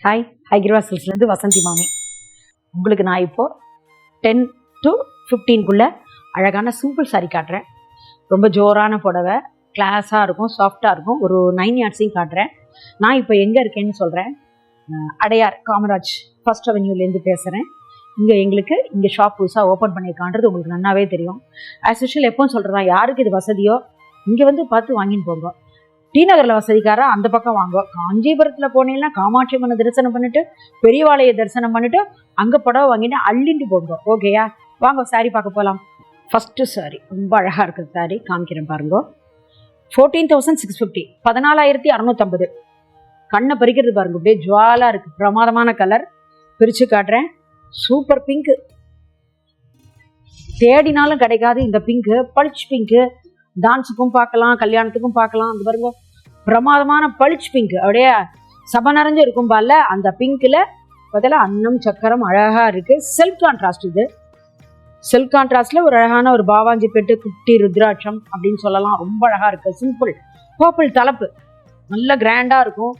Hi ஹைகிரவா சில்க்ஸ்லேருந்து Vasanthi மாமி. உங்களுக்கு நான் இப்போது 10 to 15 அழகான சிம்பிள் சாரி காட்டுறேன். ரொம்ப ஜோரான புடவை, கிளாஸாக இருக்கும், சாஃப்டாக இருக்கும். ஒரு 9 yardsையும் காட்டுறேன். நான் இப்போ எங்கே இருக்கேன்னு சொல்கிறேன். அடையார் காமராஜ் ஃபர்ஸ்ட் அவென்யூலேருந்து பேசுகிறேன். இங்கே ஷாப் புதுசாக ஓப்பன் பண்ணியிருக்கான்றது உங்களுக்கு நல்லாவே தெரியும். ஆஸ் யூஷுவல் எப்போவும் சொல்கிறதா, யாருக்கு இது வசதியோ இங்கே வந்து பார்த்து வாங்கின்னு போங்க. டி நகரில் வசதிக்காரா அந்த பக்கம் வாங்குவோம். காஞ்சிபுரத்தில் போனீங்கன்னா காமாட்சி அம்மனை தரிசனம் பண்ணிட்டு, பெரியவாளையை தரிசனம் பண்ணிட்டு, அங்கே புடவை வாங்கிட்டு அள்ளிட்டு போங்க. ஓகேயா, வாங்க சாரி பார்க்க போகலாம். ஃபஸ்ட்டு சாரி ரொம்ப அழகாக இருக்குது. சாரி காமிக்கிறேன் பாருங்க. 14,650, 14,650. கண்ணை பறிக்கிறது பாருங்க, அப்படியே ஜுவாலாக இருக்குது. பிரமாதமான கலர். பிரித்து காட்டுறேன். சூப்பர் பிங்க்கு, தேடினாலும் கிடைக்காது இந்த பிங்க்கு. பளிச் பிங்க்கு, டான்ஸுக்கும் பார்க்கலாம், கல்யாணத்துக்கும் பார்க்கலாம். அது பாருங்க, பிரமாதமான பளிச் பிங்க், அப்படியே சபை நிறைஞ்சு இருக்கும் பால. அந்த பிங்க்ல பதில அன்னம் சக்கரம் அழகா இருக்கு. Self contrast. இது செல்ஃப் கான்ட்ராஸ்ட்ல ஒரு அழகான ஒரு பாவாஞ்சி பெட்டு, குட்டி ருத்ராட்சம் அப்படின்னு சொல்லலாம். ரொம்ப அழகா இருக்கு. சிம்பிள் பர்பிள் தலைப்பு, நல்ல கிராண்டா இருக்கும்.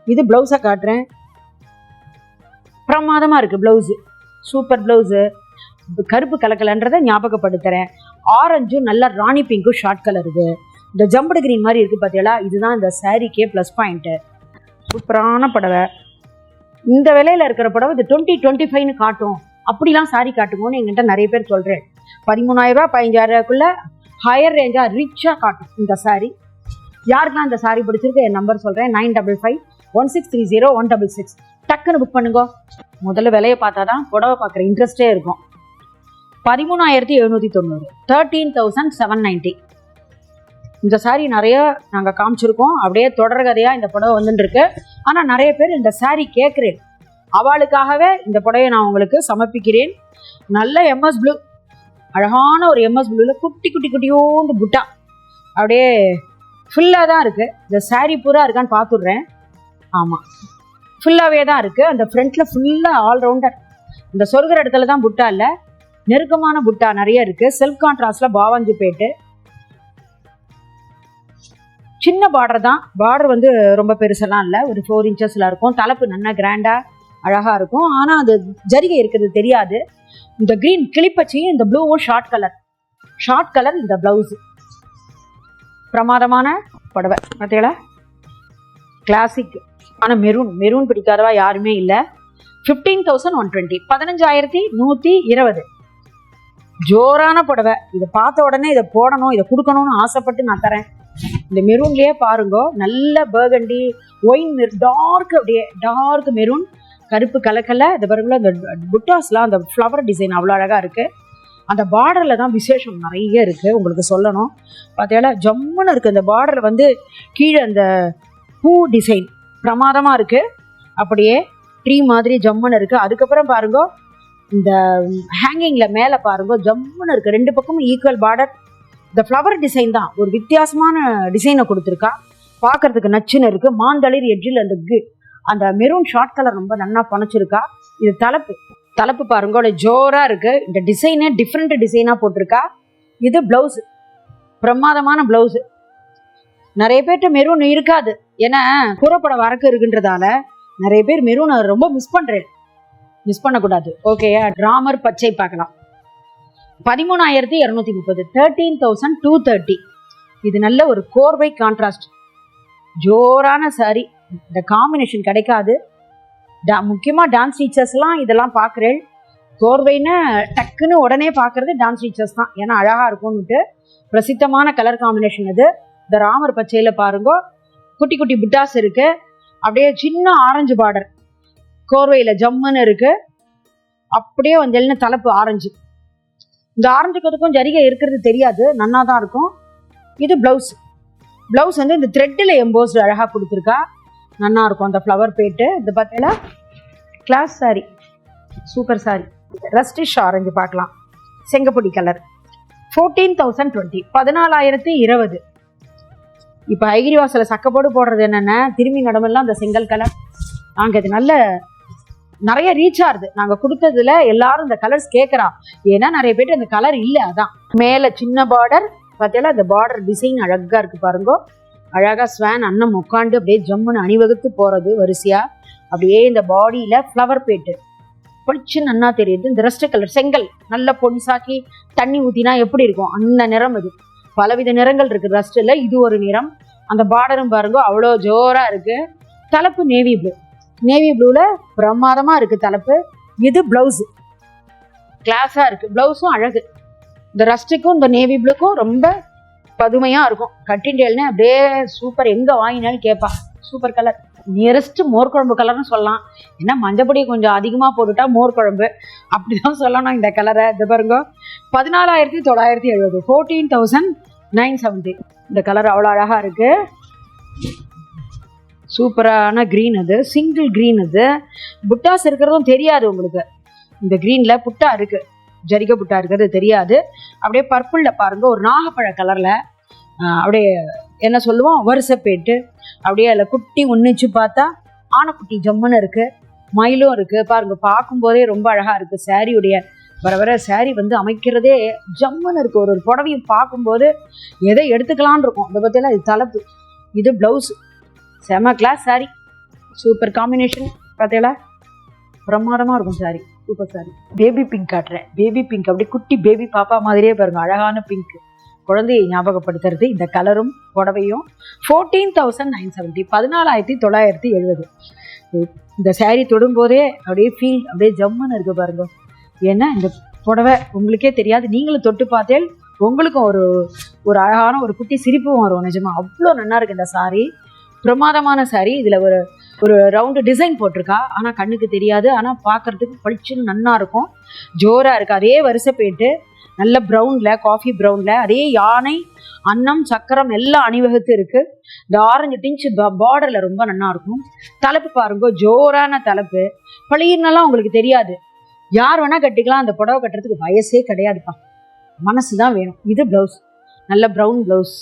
இது பிளவுஸை காட்டுறேன். பிரமாதமா இருக்கு பிளவுஸ். Super blouse. கருப்பு கலக்கலன்றதை ஞாபகப்படுத்துறேன். ஆரஞ்சும் நல்ல ராணி பிங்க்கும் ஷார்ட் கலர். இது இந்த ஜம்படு கிரீன் மாதிரி இருக்கு பார்த்தீங்களா, இதுதான் இந்த சாரிக்கே ப்ளஸ் பாயிண்ட்டு. சூப்பரான புடவை. இந்த விலையில இருக்கிற புடவை இது 20-25 காட்டும். அப்படிலாம் சாரி காட்டுங்கன்னு என்கிட்ட நிறைய பேர் சொல்றேன். 13,000 15,000 ஹையர் ரேஞ்சா ரிச்சா காட்டும் இந்த சாரி. யாருக்கெல்லாம் இந்த சாரி பிடிச்சிருக்கு என் நம்பர் சொல்றேன், 9551630166. டக்குன்னு புக் பண்ணுங்க. முதல்ல விலையை பார்த்தாதான் புடவை பார்க்குற இன்ட்ரெஸ்டே இருக்கும். 13,790, 13,790. இந்த சாரி நிறைய நாங்கள் காமிச்சிருக்கோம். அப்படியே தொடர் கதையாக இந்த புடவை வந்துட்டு இருக்கு. ஆனால் நிறைய பேர் இந்த சாரி கேட்குறேன். அவளுக்காகவே இந்த புடவையை நான் உங்களுக்கு சமர்ப்பிக்கிறேன். நல்ல எம்எஸ் ப்ளூ, அழகான ஒரு எம்எஸ் ப்ளூவில் குட்டி குட்டி குட்டியோண்டு புட்டா, அப்படியே ஃபுல்லாக தான் இருக்குது. இந்த சாரி பூரா இருக்கான்னு பார்த்துடுறேன். ஆமாம், ஃபுல்லாகவே தான் இருக்குது. அந்த ஃப்ரண்ட்டில் ஃபுல்லாக ஆல்ரவுண்டர். இந்த சொருகிற இடத்துல தான் புட்டா இல்லை, நெருக்கமான புட்டா நிறைய இருக்குது. செல்ஃப் கான்ட்ராஸ்டில் பாவாஞ்சி பேட்டு. சின்ன பார்டர் தான். பார்டர் வந்து ரொம்ப பெருசெல்லாம் இல்லை, ஒரு 4 inches இருக்கும். தலைப்பு நல்லா கிராண்டாக அழகாக இருக்கும். ஆனால் அது ஜரிகை இருக்கிறது தெரியாது. இந்த க்ரீன் கிளிப்பச்சியும் இந்த ப்ளூவும் ஷார்ட் கலர் இந்த ப்ளவுஸு. பிரமாதமான புடவை பார்த்தீங்களா, கிளாசிக். ஆனால் மெரூன் பிடிக்காதவா யாருமே இல்லை. 15,120, 15,120. ஜோரான புடவை. இதை பார்த்த உடனே இதை போடணும், இதை கொடுக்கணும்னு ஆசைப்பட்டு நான் தரேன். இந்த மெரூன்லேயே பாருங்க, நல்ல பர்கண்டி, ஒயின், டார்க், அப்படியே டார்க் மெரூன், கருப்பு கலக்கல. இந்த பாருங்களா, இந்த புட்டாஸ்லாம் அந்த ஃப்ளவர் டிசைன் அவ்வளோ அழகாக இருக்குது. அந்த பார்டரில் தான் விசேஷம் நிறைய இருக்குது. உங்களுக்கு சொல்லணும் பார்த்தீங்களா, ஜம்முன்னு இருக்குது. அந்த பார்டர் வந்து கீழே அந்த பூ டிசைன் பிரமாதமாக இருக்குது. அப்படியே ட்ரீ மாதிரி ஜம்முன்னு இருக்குது. அதுக்கப்புறம் பாருங்க, இந்த ஹேங்கிங்கில் மேலே பாருங்க, ஜம்முன்னு இருக்குது. 2 பக்கமும் ஈக்குவல் பார்டர். இந்த ஃப்ளவர் டிசைன் தான் ஒரு வித்தியாசமான டிசைனை கொடுத்துருக்கா. பார்க்கறதுக்கு நச்சுன்னு இருக்குது. மாந்தளிர் எட்ஜில் அந்த மெரூன் ஷார்ட் கலர் ரொம்ப நல்லா பணச்சிருக்கா. இது தலைப்பு பாருங்க, ஜோராக இருக்குது. இந்த டிசைனே டிஃப்ரெண்ட் டிசைனாக போட்டிருக்கா. இது ப்ளவுஸு, பிரமாதமான ப்ளவுஸு. நிறைய பேர்கிட்ட மெரூன் இருக்காது, ஏன்னா கூறப்பட வரக்கு இருக்குன்றதால நிறைய பேர் மெரூனை ரொம்ப மிஸ் பண்ணக்கூடாது. ஓகேயா, ராமர் பச்சை பார்க்கலாம். 13,230, 13,230. இது நல்ல ஒரு கோர்வை கான்ட்ராஸ்ட், ஜோரான சாரி. இந்த காம்பினேஷன் கிடைக்காது. முக்கியமாக டான்ஸ் டீச்சர்ஸ்லாம் இதெல்லாம் பார்க்குறேன். கோர்வைன்னு டக்குன்னு உடனே பார்க்குறது டான்ஸ் டீச்சர்ஸ் தான், ஏன்னா அழகாக இருக்கும்னுட்டு. பிரசித்தமான கலர் காம்பினேஷன் இது. இந்த ராமர் பச்சையில் பாருங்க, குட்டி குட்டி புட்டாஸ் இருக்குது. அப்படியே சின்ன ஆரஞ்சு பார்டர் கோர்வையில் ஜம்முன்னு இருக்குது. அப்படியே வந்து தலைப்பு ஆரஞ்சு. இந்த ஆரஞ்சுக்கிறதுக்கும் ஜரிகை இருக்கிறது தெரியாது, நன்னா தான் இருக்கும். இது ப்ளவுஸ் வந்து இந்த த்ரெட்டில் எம்போஸ்டு அழகாக கொடுத்துருக்கா. நன்னா இருக்கும் அந்த ஃப்ளவர் பேட்டு. இது பார்த்தீங்கன்னா glass sari, super sari. Rustish orange பார்க்கலாம், செங்கப்பொடி கலர். 14,020, 14,020. இப்போ ஐகிரிவாசல சக்கப்போடு போடுறது என்னென்ன, திரும்பி நடமெல்லாம் அந்த செங்கல் கலர். நாங்கள் இது நல்ல நிறைய ரீச் ஆகுது. நாங்கள் கொடுத்ததுல எல்லாரும் இந்த கலர்ஸ் கேட்குறா, ஏன்னா நிறைய பேர் அந்த கலர் இல்லை. அதான் மேலே சின்ன பார்டர் பார்த்தீங்களா, அந்த பார்டர் டிசைன் அழகாக இருக்குது பாருங்க. அழகாக ஸ்வான் அன்னம் உட்காந்து அப்படியே ஜம்முன்னு அணிவகுத்து போகிறது வரிசையாக. அப்படியே இந்த பாடியில ஃப்ளவர் பேட்டு பொழிச்சு நன்னா தெரியுது. இந்த ரெஸ்ட் கலர் செங்கல் நல்ல பொன்சாக்கி தண்ணி ஊத்தினா எப்படி இருக்கும் அந்த நிறம். இது பலவித நிறங்கள் இருக்கு ரஸ்ட்ல. இது ஒரு நிறம். அந்த பார்டரும் பாருங்க அவ்வளோ ஜோரா இருக்கு. தலைப்பு நேவி ப்ளூ. நேவி ப்ளூல பிரமாதமா இருக்கு தலைப்பு. இது பிளவுஸ் கிளாஸா இருக்கு. பிளவுஸும் அழகு. இந்த ரஸ்ட்டுக்கும் இந்த நேவி ப்ளூக்கும் ரொம்ப பதுமையா இருக்கும். கட்டிண்டேல்னு அப்படியே சூப்பர். எங்க வாங்கினாலும் கேட்பா. Super colour. நியரஸ்ட் மோர் குழம்பு கலர்னு சொல்லலாம். ஏன்னா மஞ்சப்பொடி கொஞ்சம் அதிகமா போட்டுட்டா மோர் குழம்பு அப்படிதான் சொல்லணும் இந்த கலரை. இது பாருங்க 14,970 14,970. இந்த கலர் அவ்வளோ அழகா இருக்கு. சூப்பரான கிரீன். அது சிங்கிள் கிரீன். அது புட்டாஸ் இருக்கிறதும் தெரியாது உங்களுக்கு. இந்த கிரீன்ல புட்டா இருக்கு, ஜரிகை புட்டா இருக்கிறது தெரியாது. அப்படியே பர்பிள்ல பாருங்க ஒரு நாகப்பழ கலர்ல அப்படியே என்ன சொல்லுவோம் வருஷப்பேட்டு. அப்படியே அதில் குட்டி ஒன்னிச்சு பார்த்தா ஆனைக்குட்டி ஜம்முன்னு இருக்கு. மயிலும் இருக்கு பாருங்க. பார்க்கும்போதே ரொம்ப அழகா இருக்கு. சாரியுடைய வர வர சாரி வந்து அமைக்கிறதே ஜம்முன்னு இருக்கு. ஒரு புடவையும் பார்க்கும்போது எதை எடுத்துக்கலான் இருக்கும். அதை பற்றியெல்லாம் இது தலைப்பு. இது பிளவுஸ். செம கிளாஸ் சாரி. Super combination. பார்த்தீங்களா பிரமாதமாக இருக்கும் sorry. Super sorry. Baby pink காட்டுறேன். பேபி பிங்க் அப்படியே குட்டி பேபி பாப்பா மாதிரியே பாருங்க. அழகான பிங்க். குழந்தையை ஞாபகப்படுத்துறது இந்த கலரும் புடவையும். 14,970 14,970. இந்த சாரி தொடும்போதே அப்படியே ஃபீல் அப்படியே ஜம்முன்னு இருக்கு பாருங்க. ஏன்னா இந்த புடவை உங்களுக்கே தெரியாது. நீங்களும் தொட்டு பார்த்தேன் உங்களுக்கும் ஒரு அழகான ஒரு குட்டி சிரிப்பும் வரும். நிஜமா அவ்வளோ நல்லா இருக்கு இந்த சாரி. பிரமாதமான சாரி. இதுல ஒரு ரவுண்டு டிசைன் போட்டிருக்கா. ஆனா கண்ணுக்கு தெரியாது. ஆனா பார்க்கறதுக்கு பளிச்சுன்னு நன்னா இருக்கும். ஜோரா இருக்கு. அதே வரிசை போயிட்டு நல்ல ப்ரௌன்ல காஃபி ப்ரௌன்ல அதே யானை அன்னம் சக்கரம் எல்லாம் அணிவகுத்து இருக்கு. இந்த ஆரஞ்சு டிஞ்சு பார்டர்ல ரொம்ப நல்லா இருக்கும். தலைப்பு பாருங்க ஜோரான தலைப்பு. பழையினெல்லாம் உங்களுக்கு தெரியாது. யார் வேணா கட்டிக்கலாம். அந்த புடவை கட்டுறதுக்கு வயசே கிடையாதுப்பா. மனசுதான் வேணும். இது பிளவுஸ். நல்ல ப்ரௌன் பிளவுஸ்.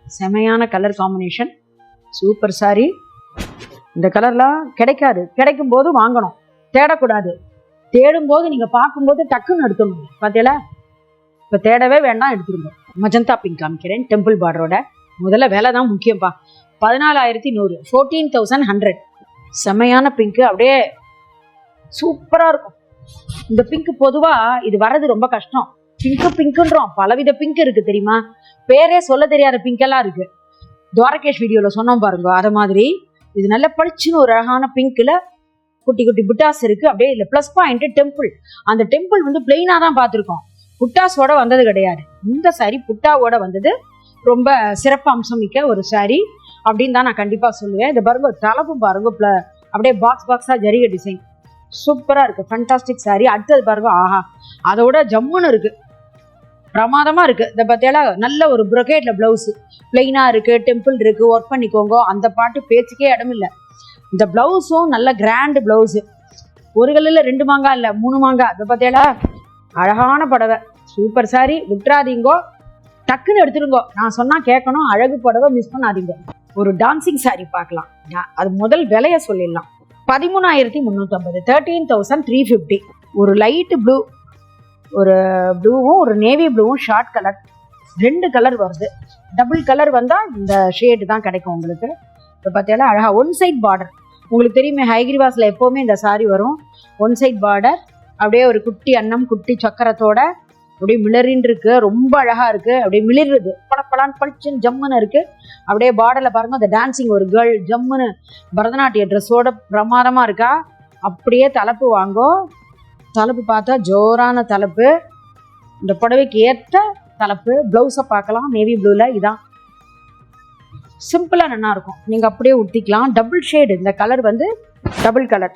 செமையான கலர் காம்பினேஷன். Super sorry. இந்த கலர்லாம் கிடைக்காது. கிடைக்கும் போது வாங்கணும், தேடக்கூடாது. தேடும் போது நீங்க பார்க்கும்போது டக்குன்னு எடுத்துடணும். பார்த்தீங்களா? இப்போ தேடவே வேண்டாம், எடுத்துருங்க. மஜந்தா பிங்க் காமிக்கிறேன். டெம்பிள் பார்டரோட. முதல்ல விலை தான் முக்கியம்ப்பா. 14,100 14,100. செமையான பிங்க்கு. அப்படியே சூப்பரா இருக்கும். இந்த பிங்க் பொதுவா இது வர்றது ரொம்ப கஷ்டம். பிங்க்குன்றோம். பலவித பிங்க் இருக்கு தெரியுமா? பேரே சொல்ல தெரியாத பிங்க் எல்லாம் இருக்கு. துவாரகேஷ் வீடியோல சொன்னோம் பாருங்க. அதை மாதிரி இது நல்ல பளிச்சுன்னு ஒரு அழகான பிங்க்ல குட்டி குட்டி புட்டாஸ் இருக்கு. அப்படியே இல்லை ப்ளஸ் பாயிண்ட் டெம்பிள். அந்த டெம்பிள் வந்து பிளெயினா தான் பார்த்துருக்கோம். புட்டாஸோட வந்தது கிடையாது. இந்த சாரி புட்டாவோட வந்தது. ரொம்ப சிறப்பு அம்சம் மிக்க ஒரு சாரி அப்படின்னு தான் நான் கண்டிப்பா சொல்லுவேன். இந்த பாருங்க தலைப்பும் பாருங்க அப்படியே பாக்ஸா ஜரிகை டிசைன். சூப்பரா இருக்கு. Fantastic sorry. அடுத்தது பாருங்க. ஆஹா, அதோட ஜம்முன்னு இருக்கு. பிரமாதமா இருக்கு. இந்த பத்தியால நல்ல ஒரு ப்ரொகேட்ல பிளவுஸ். பிளெயினா இருக்கு, டெம்பிள் இருக்கு. ஒர்க் பண்ணிக்கோங்க. அந்த பாட்டு பேச்சுக்கே இடம் இல்லை. இந்த பிளவுஸும் நல்ல கிராண்ட் பிளவுஸ். ஒரு கல்லில் 2 மாங்காய் இல்லை 3 மாங்காய். அதை பத்தியால அழகான புடவை. Super sorry. விட்டுறாதீங்கோ, டக்குன்னு எடுத்துருங்கோ. நான் சொன்னா கேட்கணும். அழகு புடவை மிஸ் பண்ணாதீங்க. ஒரு டான்சிங் சாரி பார்க்கலாம். அது முதல் விலைய சொல்லிடலாம். 13,350 13,350. ஒரு லைட் ப்ளூ, ஒரு ப்ளூவும் ஒரு நேவி ப்ளூவும் ஷார்ட் கலர். 2 கலர் வருது. டபுள் கலர் வந்தா இந்த ஷேடு தான் கிடைக்கும் உங்களுக்கு. இப்போ பார்த்தீங்கன்னா அழகா ஒன் சைட் பார்டர். உங்களுக்கு தெரியுமே ஹைகிரிவாஸ்ல எப்பவுமே இந்த சாரி வரும். One side border. அப்படியே ஒரு குட்டி அன்னம் குட்டி சக்கரத்தோட அப்படியே மிளறின்னு இருக்கு. ரொம்ப அழகா இருக்கு. அப்படியே மிளிர்றது படப்படான்னு பளிச்சுன்னு ஜம்முன்னு இருக்கு. அப்படியே பார்டர்ல பாருங்க அந்த டான்சிங் ஒரு கேர்ள் ஜம்முன்னு பரதநாட்டிய ட்ரெஸ்ஸோட பிரமாதமா இருக்கா. அப்படியே தலைப்பு வாங்கோ. தலைப்பு பார்த்தா ஜோரான தலைப்பு. இந்த புடவைக்கு ஏற்ற தலைப்பு. பிளவுஸை பார்க்கலாம். நேவி ப்ளூல இதான் சிம்பிளா நல்லா இருக்கும். நீங்க அப்படியே ஊத்திக்கலாம். Double shade. இந்த கலர் வந்து double colour.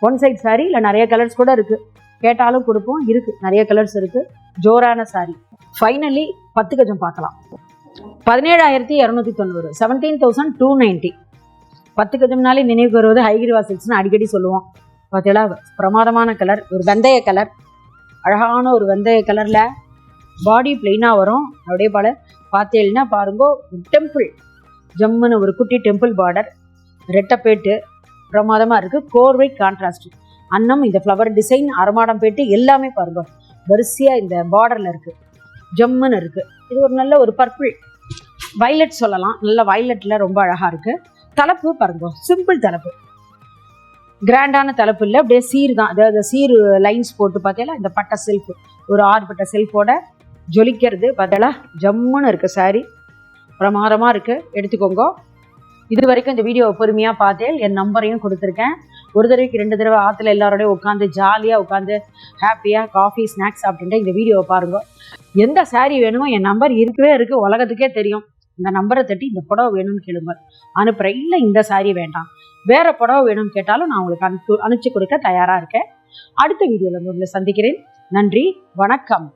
One side sari. இல்லை நிறைய கலர்ஸ் கூட இருக்கு. கேட்டாலும் கொடுப்போம். இருக்கு, நிறைய கலர்ஸ் இருக்கு. ஜோரான சாரி. ஃபைனலி 10 கஜம் பார்க்கலாம். 17,290 17,290. 10 கஜம்னாலே நினைவுக்கு வருவது ஹைகிரிவா சில்க்ஸ்னு அடிக்கடி சொல்லுவோம். பார்த்தீங்களா? பிரமாதமான கலர். ஒரு வெந்தய கலர். அழகான ஒரு வெந்தய கலர்ல பாடி பிளெயினா வரும். அப்படியே பாட பார்த்தேன்னா பாருங்க. டெம்பிள் ஜம்முன்னு ஒரு குட்டி டெம்பிள் பார்டர். ரெட்டப்பேட்டு பிரமாதமா இருக்கு. கோர்வை கான்ட்ராஸ்ட். அன்னம் இந்த ஃப்ளவர் டிசைன் அரமாடம் பேட்டு எல்லாமே பாருங்க வரிசையா இந்த பார்டர்ல இருக்கு. ஜம்முன்னு இருக்கு. இது ஒரு நல்ல ஒரு பர்பிள் வயலட் சொல்லலாம். நல்ல வயலட்ல ரொம்ப அழகா இருக்கு. தலைப்பு பாருங்க. சிம்பிள் தலைப்பு. கிராண்டான தலைப்பு இல்லை, அப்படியே சீர் தான். அதாவது சீர் லைன்ஸ் போட்டு பார்த்தீங்களா, இந்த பட்டை செல்ஃப், ஒரு 6 பட்டை செல்ஃபோட ஜொலிக்கிறது பார்த்தீங்களா, ஜம்முன்னு இருக்குது சாரி, பிரமாதமாக இருக்குது, எடுத்துக்கோங்க. இது வரைக்கும் இந்த வீடியோவை பொறுமையாக பார்த்தேன், என் நம்பரையும் கொடுத்துருக்கேன். ஒரு தடவைக்கு 2 தடவை ஆற்றுல எல்லாரோடையும் உட்காந்து ஜாலியாக உட்காந்து ஹாப்பியாக காஃபி ஸ்நாக்ஸ் சாப்பிட்டுட்டு இந்த வீடியோவை பாருங்கள். எந்த சாரீ வேணுமோ என் நம்பர் இருக்கவே இருக்குது, உலகத்துக்கே தெரியும். இந்த நம்பரை தட்டி இந்த புடவை வேணும்னு கேளுங்க, அனுப்புகிறேன். இல்லை இந்த சாரீ வேண்டாம், வேற புடவை வேணும்னு கேட்டாலும் நான் உங்களுக்கு அனுப்பிச்சு கொடுக்க தயாராக இருக்கேன். அடுத்த வீடியோவில் உங்களை சந்திக்கிறேன். நன்றி, வணக்கம்.